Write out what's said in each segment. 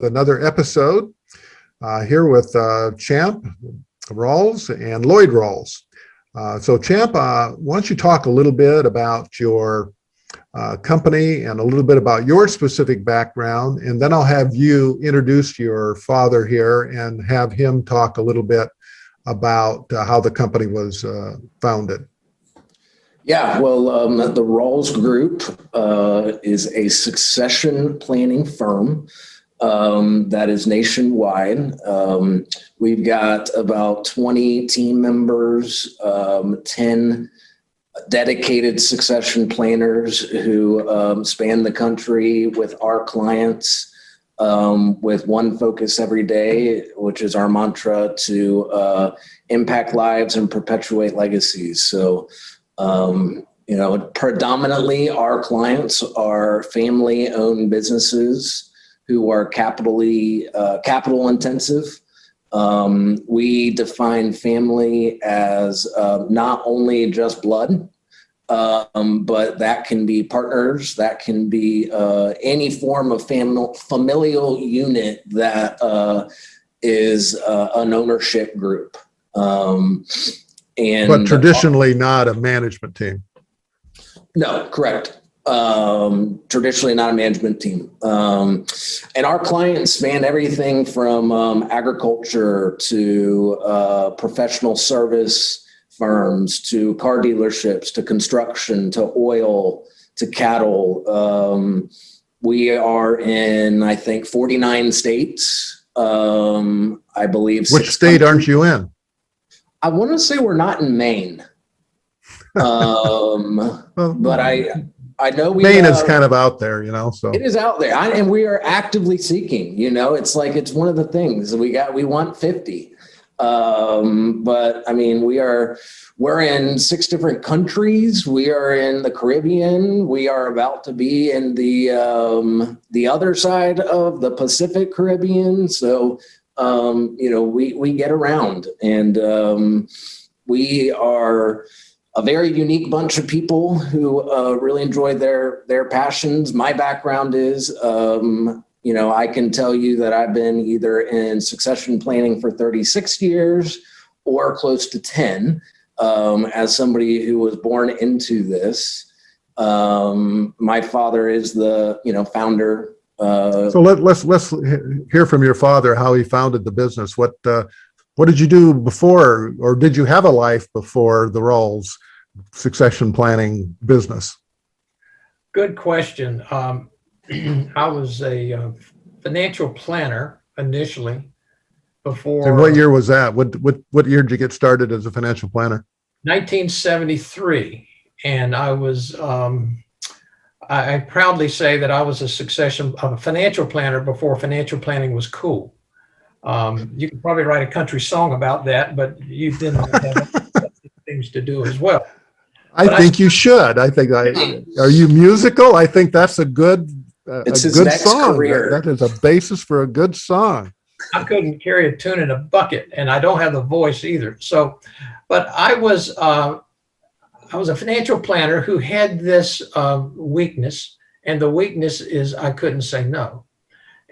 Another episode here with Champ Rawls and Lloyd Rawls. So Champ, why don't you talk a little bit about your company and a little bit about your specific background, and then I'll have you introduce your father here and have him talk a little bit about how the company was founded. Yeah, well, the Rawls Group is a succession planning firm that is nationwide. We've got about 20 team members, 10 dedicated succession planners who span the country with our clients with one focus every day, which is our mantra to impact lives and perpetuate legacies. So, predominantly our clients are family-owned businesses who are capital intensive. We define family as not only just blood, but that can be partners, that can be any form of familial unit that is an ownership group. But traditionally not a management team. No, correct. Traditionally not a management team. And our clients span everything from agriculture to professional service firms, to car dealerships, to construction, to oil, to cattle. We are in, I think, 49 states, I believe. Which state aren't you in? I want to say we're not in Maine. But I know Maine is kind of out there, so it is out there, and we are actively seeking. It's like it's one of the things we want 50. But I mean, we're in 6 different countries. We are in the Caribbean. We are about to be in the other side of the Pacific Caribbean. So, we get around, and we are a very unique bunch of people who really enjoy their passions. My background is, I can tell you that I've been either in succession planning for 36 years or close to 10, as somebody who was born into this. My father is the, founder. So let's hear from your father how he founded the business. What did you do before, or did you have a life before the Rawls succession planning business? Good question. I was a financial planner initially before. So what year was that? What year did you get started as a financial planner? 1973, and I was. I proudly say that I was a financial planner before financial planning was cool. You could probably write a country song about that, but you didn't have things to do as well. I think you should. Are you musical? I think that's a good song. Career. That is a basis for a good song. I couldn't carry a tune in a bucket, and I don't have the voice either. So, but I was a financial planner who had this weakness, and the weakness is I couldn't say no.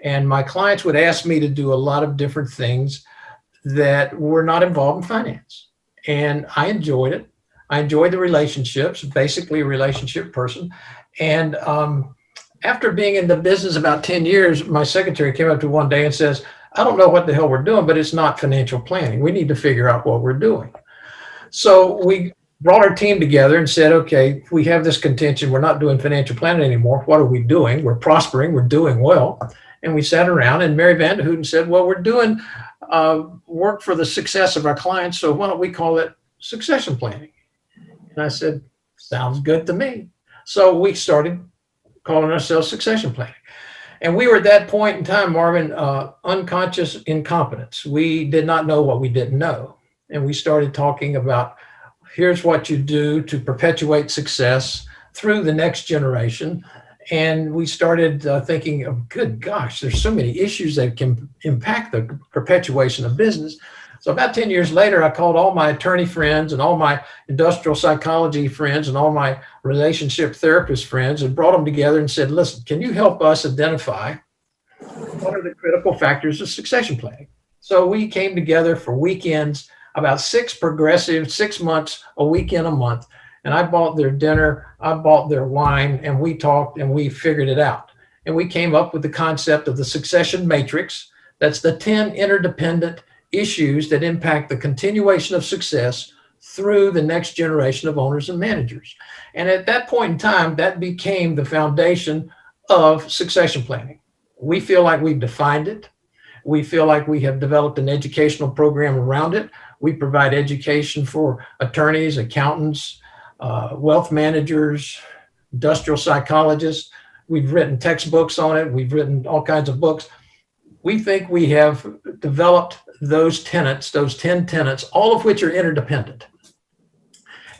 And my clients would ask me to do a lot of different things that were not involved in finance. And I enjoyed it. I enjoyed the relationships, basically a relationship person. And after being in the business about 10 years, my secretary came up to one day and says, I don't know what the hell we're doing, but it's not financial planning. We need to figure out what we're doing. So we brought our team together and said, okay, we have this contention. We're not doing financial planning anymore. What are we doing? We're prospering. We're doing well. And we sat around, and Mary Van de Houten said, well, we're doing work for the success of our clients. So why don't we call it succession planning? And I said, sounds good to me. So we started calling ourselves succession planning. And we were at that point in time, Marvin, unconscious incompetence. We did not know what we didn't know. And we started talking about, here's what you do to perpetuate success through the next generation. And we started thinking of, good gosh, there's so many issues that can impact the perpetuation of business. So about 10 years later, I called all my attorney friends and all my industrial psychology friends and all my relationship therapist friends and brought them together and said, listen, can you help us identify what are the critical factors of succession planning. So we came together for weekends, about 6 months, a weekend a month. And I bought their dinner, I bought their wine, and we talked and we figured it out. And we came up with the concept of the succession matrix. That's the 10 interdependent issues that impact the continuation of success through the next generation of owners and managers. And at that point in time, that became the foundation of succession planning. We feel like we've defined it. We feel like we have developed an educational program around it. We provide education for attorneys, accountants, wealth managers, industrial psychologists. We've written textbooks on it. We've written all kinds of books. We think we have developed those tenets, those 10 tenets, all of which are interdependent.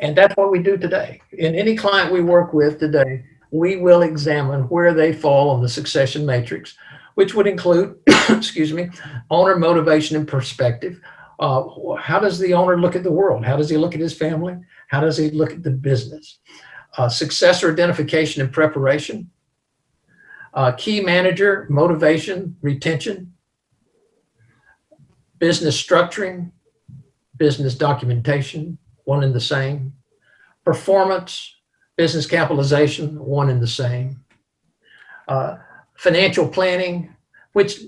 And that's what we do today. In any client we work with today, we will examine where they fall on the succession matrix, which would include, excuse me, owner motivation and perspective. How does the owner look at the world? How does he look at his family? How does he look at the business? Successor identification and preparation. Key manager motivation, retention. Business structuring, business documentation, one and the same. Performance, business capitalization, one and the same. Financial planning, which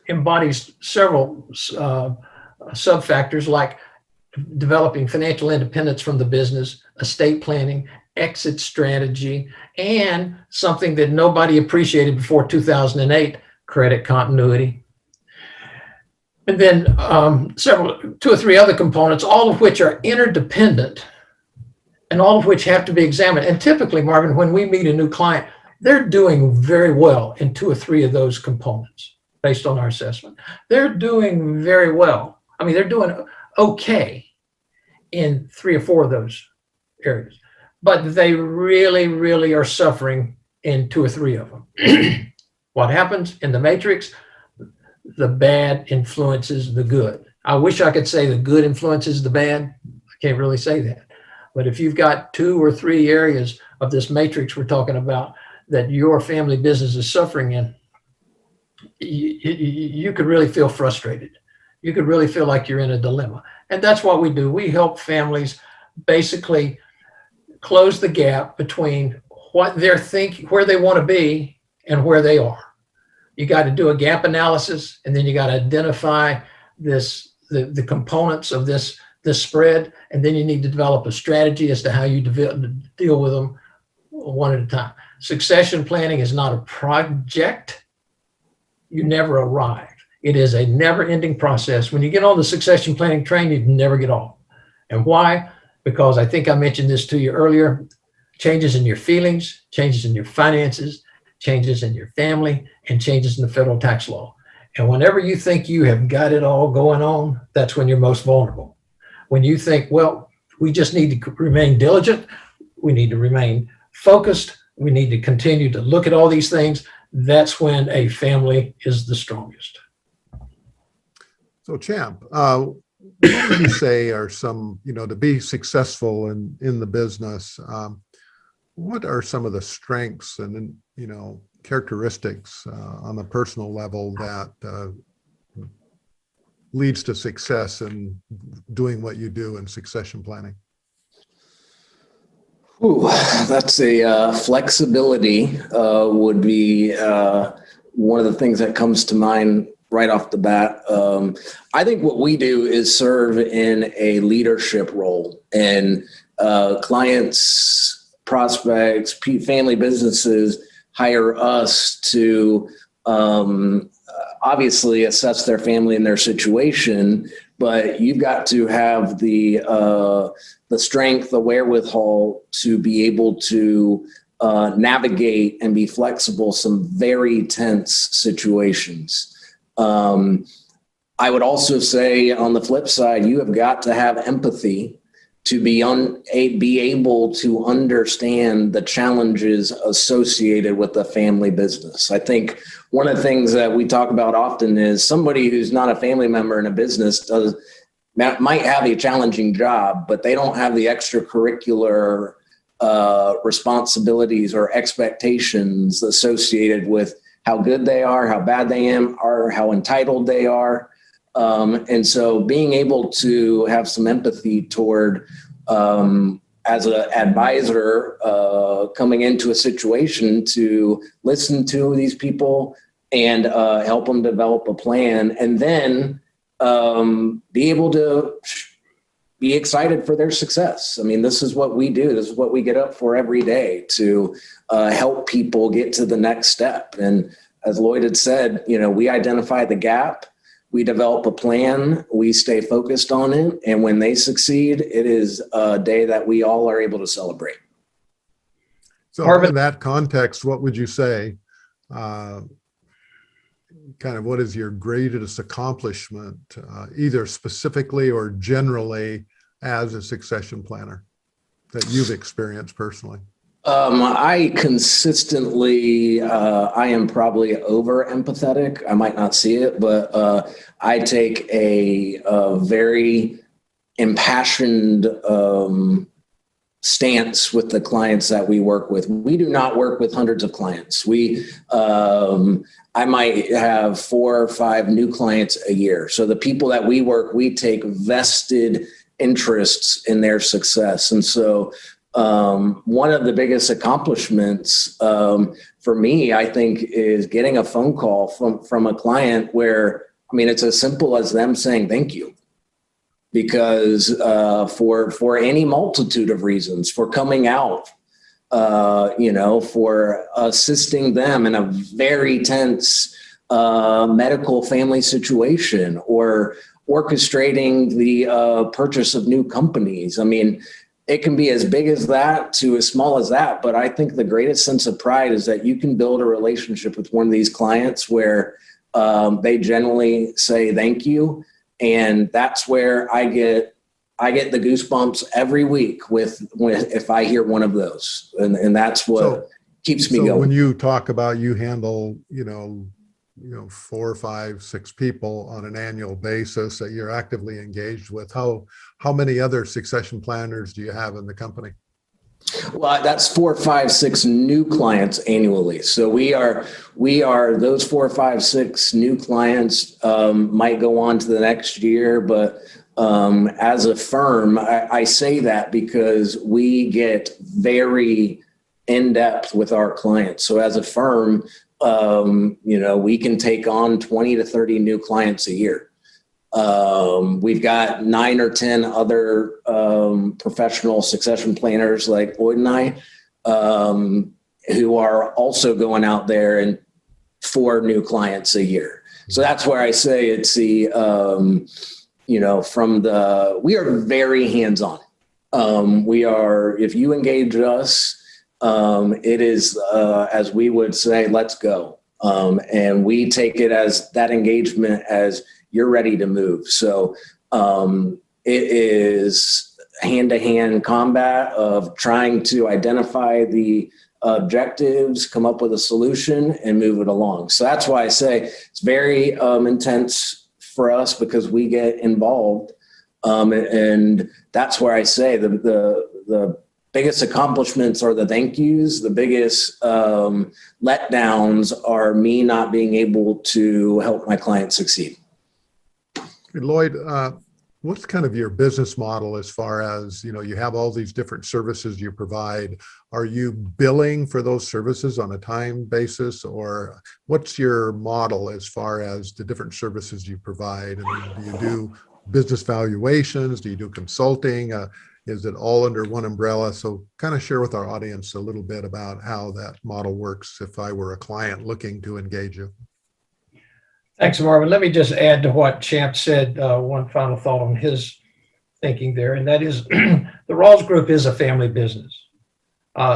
embodies several sub-factors like developing financial independence from the business, estate planning, exit strategy, and something that nobody appreciated before 2008, credit continuity. And then 2 or 3 other components, all of which are interdependent and all of which have to be examined. And typically, Marvin, when we meet a new client, they're doing very well in 2 or 3 of those components based on our assessment. They're doing very well. I mean, they're doing okay in 3 or 4 of those areas, but they really, really are suffering in 2 or 3 of them. What happens in the matrix? The bad influences the good. I wish I could say the good influences the bad. I can't really say that. But if you've got 2 or 3 areas of this matrix we're talking about that your family business is suffering in, you could really feel frustrated. You could really feel like you're in a dilemma. And that's what we do. We help families basically close the gap between what they're thinking, where they want to be, and where they are. You got to do a gap analysis, and then you got to identify the components of this spread, and then you need to develop a strategy as to how you deal with them one at a time. Succession planning is not a project. You never arrive. It is a never-ending process. When you get on the succession planning train, you never get off. And why? Because I think I mentioned this to you earlier, changes in your feelings, changes in your finances, changes in your family, and changes in the federal tax law. And whenever you think you have got it all going on, that's when you're most vulnerable. When you think, well, we just need to remain diligent, we need to remain focused, we need to continue to look at all these things, that's when a family is the strongest. So Champ, what would you say are some, to be successful in the business, what are some of the strengths and, characteristics on the personal level that leads to success in doing what you do in succession planning? Ooh, that's a flexibility would be one of the things that comes to mind right off the bat. I think what we do is serve in a leadership role, and clients, prospects, family businesses hire us to obviously assess their family and their situation, but you've got to have the strength, the wherewithal to be able to navigate and be flexible some very tense situations. I would also say on the flip side, you have got to have empathy to be able to understand the challenges associated with the family business. I think one of the things that we talk about often is somebody who's not a family member in a business might have a challenging job, but they don't have the extracurricular responsibilities or expectations associated with how good they are, how bad they are, how entitled they are. And so being able to have some empathy toward, as an advisor, coming into a situation to listen to these people and help them develop a plan, and then be able to be excited for their success. I mean, this is what we do. This is what we get up for every day, to help people get to the next step. And as Lloyd had said, we identify the gap, we develop a plan, we stay focused on it. And when they succeed, it is a day that we all are able to celebrate. So Marvin? in that context, what would you say, kind of what is your greatest accomplishment, either specifically or generally as a succession planner that you've experienced personally? I consistently, I am probably over empathetic. I might not see it, but I take a very impassioned stance with the clients that we work with. We do not work with hundreds of clients. I might have 4 or 5 new clients a year. So the people that we work, we take vested interests in their success. And so one of the biggest accomplishments for me, I think, is getting a phone call from a client where, I mean, it's as simple as them saying thank you. Because for any multitude of reasons, for coming out, for assisting them in a very tense medical family situation, or orchestrating the purchase of new companies. I mean, it can be as big as that to as small as that. But I think the greatest sense of pride is that you can build a relationship with one of these clients where they generally say thank you. And that's where I get the goosebumps every week if I hear one of those, and that's what keeps me going. When you talk about you handle 4, 5, 6 people on an annual basis that you're actively engaged with, how many other succession planners do you have in the company? Well, that's 4, 5, 6 new clients annually. So we are those 4, 5, 6 new clients might go on to the next year, but as a firm, I say that because we get very in depth with our clients. So as a firm, we can take on 20 to 30 new clients a year. We've got 9 or 10 other professional succession planners like Lloyd and I, who are also going out there and 4 new clients a year. So that's where I say it's the, we are very hands-on. If you engage us, it is, as we would say, let's go. And we take it as that engagement as you're ready to move. So it is hand-to-hand combat of trying to identify the objectives, come up with a solution, and move it along. So that's why I say it's very intense for us, because we get involved. And that's where I say the biggest accomplishments are the thank yous. The biggest letdowns are me not being able to help my clients succeed. Lloyd, what's kind of your business model as far as, you have all these different services you provide. Are you billing for those services on a time basis, or what's your model as far as the different services you provide? I mean, do you do business valuations? Do you do consulting? Is it all under one umbrella? So kind of share with our audience a little bit about how that model works if I were a client looking to engage you. Thanks, Marvin. Let me just add to what Champ said, one final thought on his thinking there, and that is the Rawls Group is a family business.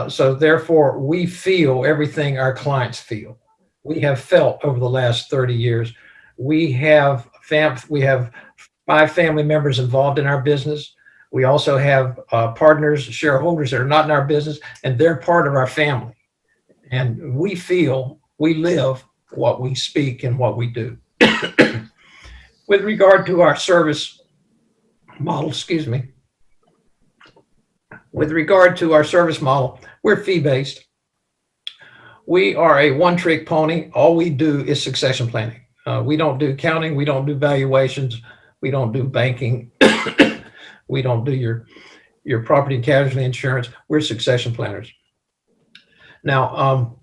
So therefore, we feel everything our clients feel. We have felt over the last 30 years. We have 5 family members involved in our business. We also have partners, shareholders that are not in our business, and they're part of our family. And we feel, we live what we speak and what we do. With regard to our service model, we're fee-based. We are a one-trick pony. All we do is succession planning. We don't do accounting. We don't do valuations. We don't do banking. We don't do your property and casualty insurance. We're succession planners. Now,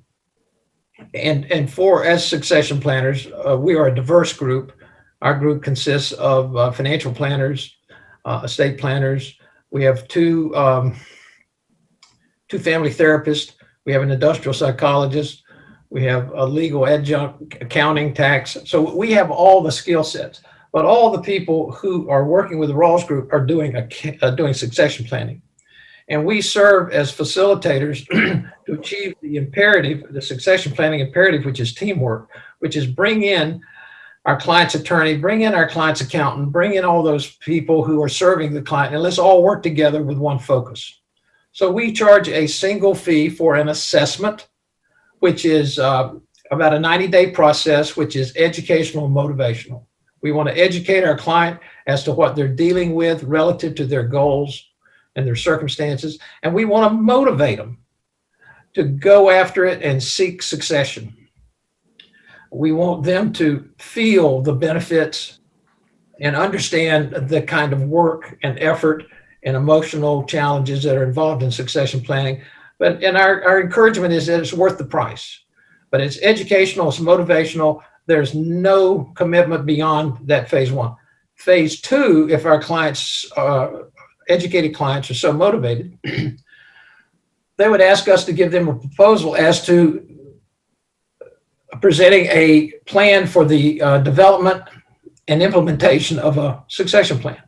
and for as succession planners, we are a diverse group. Our group consists of financial planners, estate planners. We have two family therapists. We have an industrial psychologist. We have a legal adjunct, accounting, tax. So we have all the skill sets. But all the people who are working with the Rawls group are doing succession planning. And we serve as facilitators to achieve the imperative, the succession planning imperative, which is teamwork, which is bring in our client's attorney, bring in our client's accountant, bring in all those people who are serving the client, and let's all work together with one focus. So we charge a single fee for an assessment, which is about a 90-day process, which is educational and motivational. We want to educate our client as to what they're dealing with relative to their goals and their circumstances, and we want to motivate them to go after it and seek succession. We want them to feel the benefits and understand the kind of work and effort and emotional challenges that are involved in succession planning. And our encouragement is that it's worth the price. But it's educational, it's motivational. There's no commitment beyond that phase one. Phase two, if our clients, educated clients, are so motivated, they would ask us to give them a proposal as to presenting a plan for the development and implementation of a succession plan.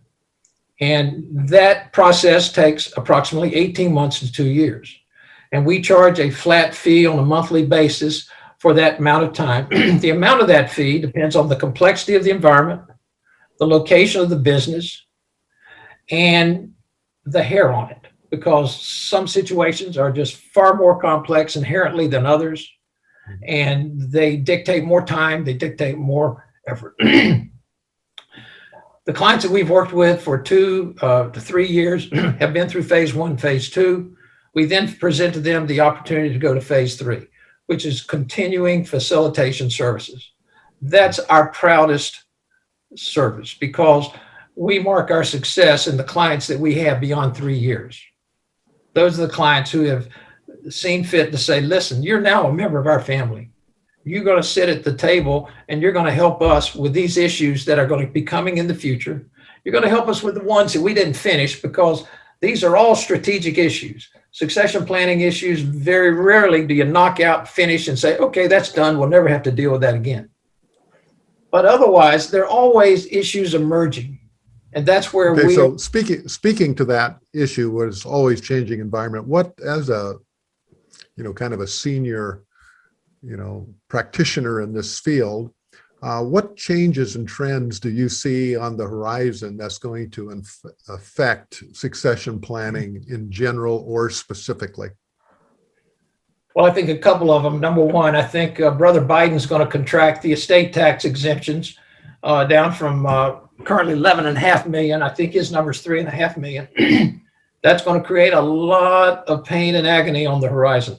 And that process takes approximately 18 months to 2 years. And we charge a flat fee on a monthly basis for that amount of time. The amount of that fee depends on the complexity of the environment, the location of the business, and the hair on it, because some situations are just far more complex inherently than others, and they dictate more time, they dictate more effort. The clients that we've worked with for 2 to 3 years have been through phase one, phase two. We then present to them the opportunity to go to phase three, which is continuing facilitation services. That's our proudest service, because we mark our success in the clients that we have beyond 3 years. Those are the clients who have seen fit to say, listen, you're now a member of our family. You're going to sit at the table and you're going to help us with these issues that are going to be coming in the future. You're going to help us with the ones that we didn't finish, because these are all strategic issues. Succession planning issues, very rarely do you knock out, finish, and say, okay, that's done. We'll never have to deal with that again. But otherwise, there are always issues emerging. And that's where okay, so speaking to that issue, was always changing environment. What, as a, kind of a senior, practitioner in this field, what changes and trends do you see on the horizon that's going to affect succession planning in general or specifically? Well, I think a couple of them. Number one, I think Brother Biden's going to contract the estate tax exemptions down from currently 11.5 million. I think his number is 3.5 million. That's going to create a lot of pain and agony on the horizon.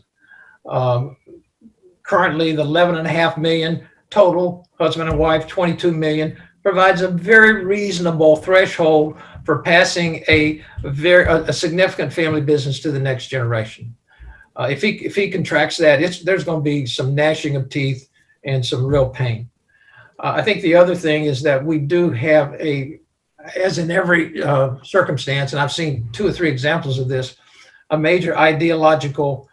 Currently, the 11.5 million total, husband and wife, 22 million, provides a very reasonable threshold for passing a significant family business to the next generation. If he contracts that, there's going to be some gnashing of teeth and some real pain. I think the other thing is that we do have as in every circumstance, and I've seen 2 or 3 examples of this, a major ideological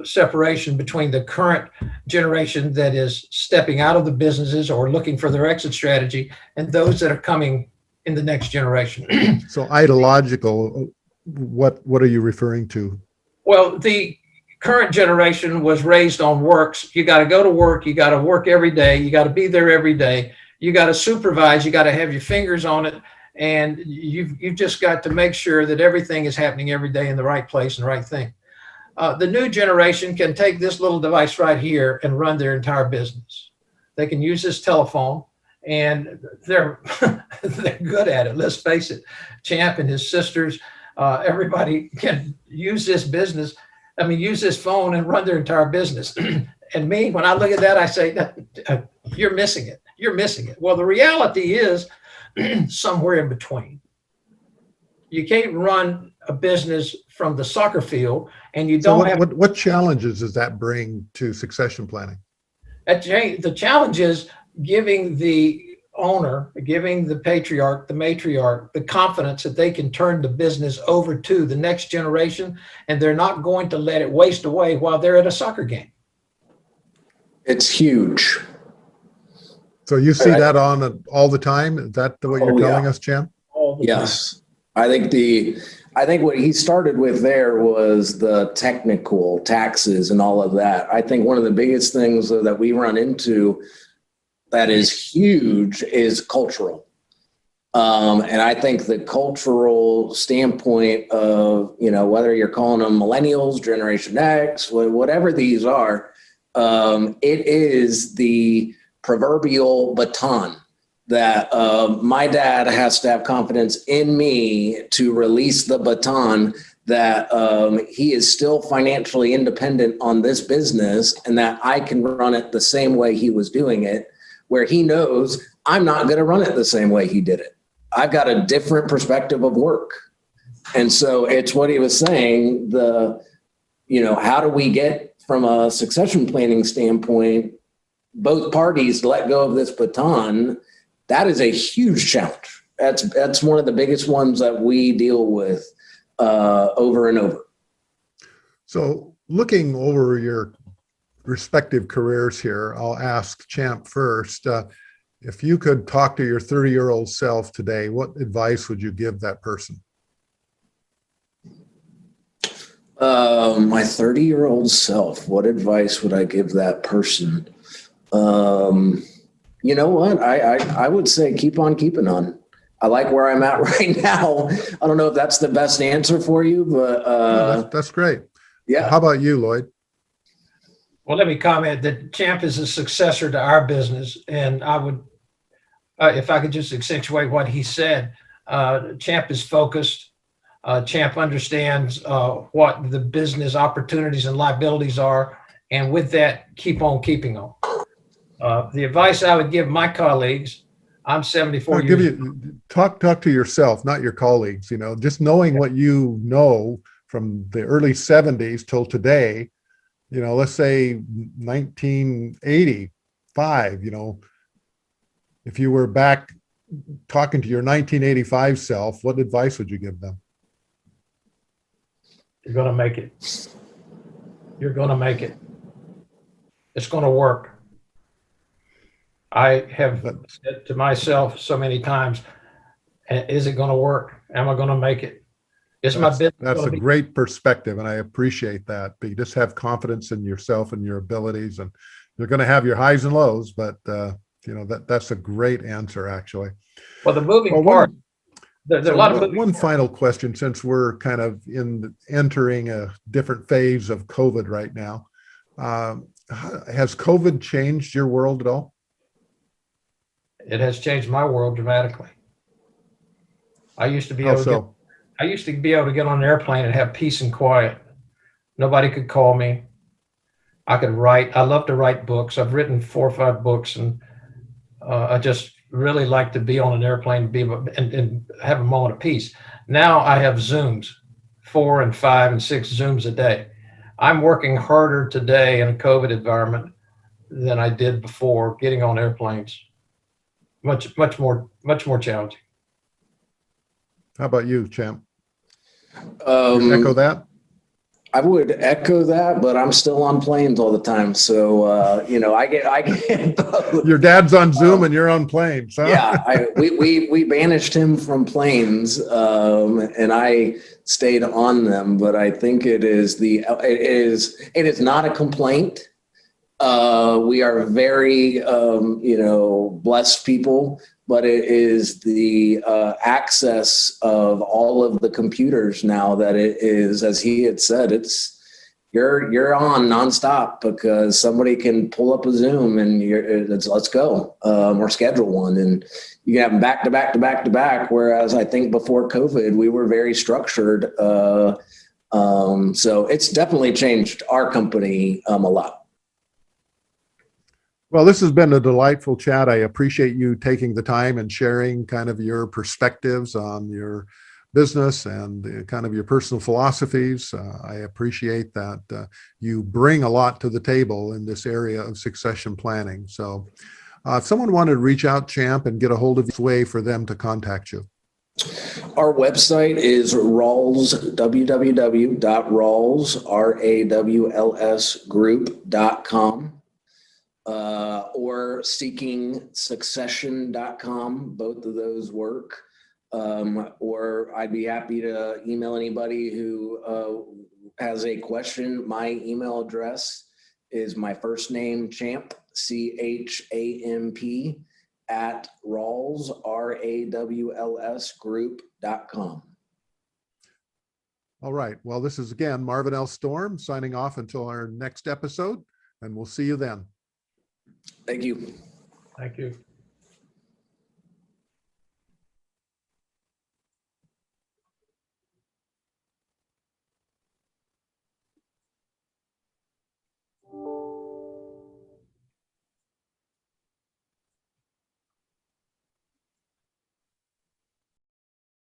separation between the current generation that is stepping out of the businesses or looking for their exit strategy and those that are coming in the next generation. So ideological, what are you referring to? Well, the current generation was raised on works. You got to go to work. You got to work every day. You got to be there every day. You got to supervise. You got to have your fingers on it. And you've just got to make sure that everything is happening every day in the right place and the right thing. The new generation can take this little device right here and run their entire business. They can use this telephone, and they're they're good at it. Let's face it. Champ and his sisters, everybody can use this business I mean, use this phone and run their entire business. And me, when I look at that, I say, you're missing it. You're missing it. Well, the reality is somewhere in between. You can't run a business from the soccer field, and you don't have. What challenges does that bring to succession planning? The challenge is giving the owner, giving the patriarch, the matriarch, the confidence that they can turn the business over to the next generation, and they're not going to let it waste away while they're at a soccer game. It's huge. So you see that on all the time? Is that what you're telling us, Champ? Yes. I think what he started with there was the technical taxes and all of that. I think one of the biggest things that we run into that is huge is cultural. And I think the cultural standpoint of, whether you're calling them millennials, Generation X, whatever these are, it is the proverbial baton that my dad has to have confidence in me to release the baton that he is still financially independent on this business and that I can run it the same way he was doing it, where he knows I'm not going to run it the same way he did it. I've got a different perspective of work. And so it's what he was saying, how do we get from a succession planning standpoint, both parties let go of this baton? That is a huge challenge. That's one of the biggest ones that we deal with over and over. So looking over your respective careers here, I'll ask Champ first. If you could talk to your 30-year-old self today, what advice would you give that person? My 30-year-old self, what advice would I give that person? You know what? I would say keep on keeping on. I like where I'm at right now. I don't know if that's the best answer for you, but no, that's great. Yeah. How about you, Lloyd? Well, let me comment that Champ is a successor to our business, and I would, if I could just accentuate what he said, Champ is focused. Champ understands what the business opportunities and liabilities are, and with that, keep on keeping on. The advice I would give my colleagues, I'm 74 years old. Talk to yourself, not your colleagues, just knowing what you know from the early 70s till today, let's say 1985, if you were back talking to your 1985 self, what advice would you give them? You're going to make it. You're going to make it. It's going to work. I have said to myself so many times, is it going to work? Am I going to make it? Is my business? That's a great perspective, and I appreciate that. But you just have confidence in yourself and your abilities, and you're going to have your highs and lows, but that's a great answer, actually. Well, the moving part, there's a lot of moving one final question, since we're kind of entering a different phase of COVID right now. Has COVID changed your world at all? It has changed my world dramatically. I used to be able to get on an airplane and have peace and quiet. Nobody could call me. I could write. I love to write books. I've written 4 or 5 books, and I just really like to be on an airplane and have a moment of peace. Now I have Zooms, 4 and 5 and 6 Zooms a day. I'm working harder today in a COVID environment than I did before getting on airplanes. Much more challenging. How about you, Champ? You echo that? I would echo that, but I'm still on planes all the time. So, I get both. Your dad's on Zoom and you're on planes. Huh? Yeah, we banished him from planes, and I stayed on them. But I think it is not a complaint. We are very, blessed people, but it is the access of all of the computers now that it is, as he had said, you're on nonstop because somebody can pull up a Zoom and let's go, or schedule one, and you can have them back to back to back to back. Whereas I think before COVID, we were very structured. So it's definitely changed our company a lot. Well, this has been a delightful chat. I appreciate you taking the time and sharing kind of your perspectives on your business and kind of your personal philosophies. I appreciate that you bring a lot to the table in this area of succession planning. So if someone wanted to reach out, Champ, and get a hold of you, way for them to contact you. Our website is Rawls, www.rawls, R-A-W-L-S group.com. Or seekingsuccession.com. Both of those work. Or I'd be happy to email anybody who has a question. My email address is my first name, Champ, C-H-A-M-P, @Rawls, R-A-W-L-S group.com. All right. Well, this is again Marvin L. Storm signing off until our next episode, and we'll see you then. Thank you. Thank you.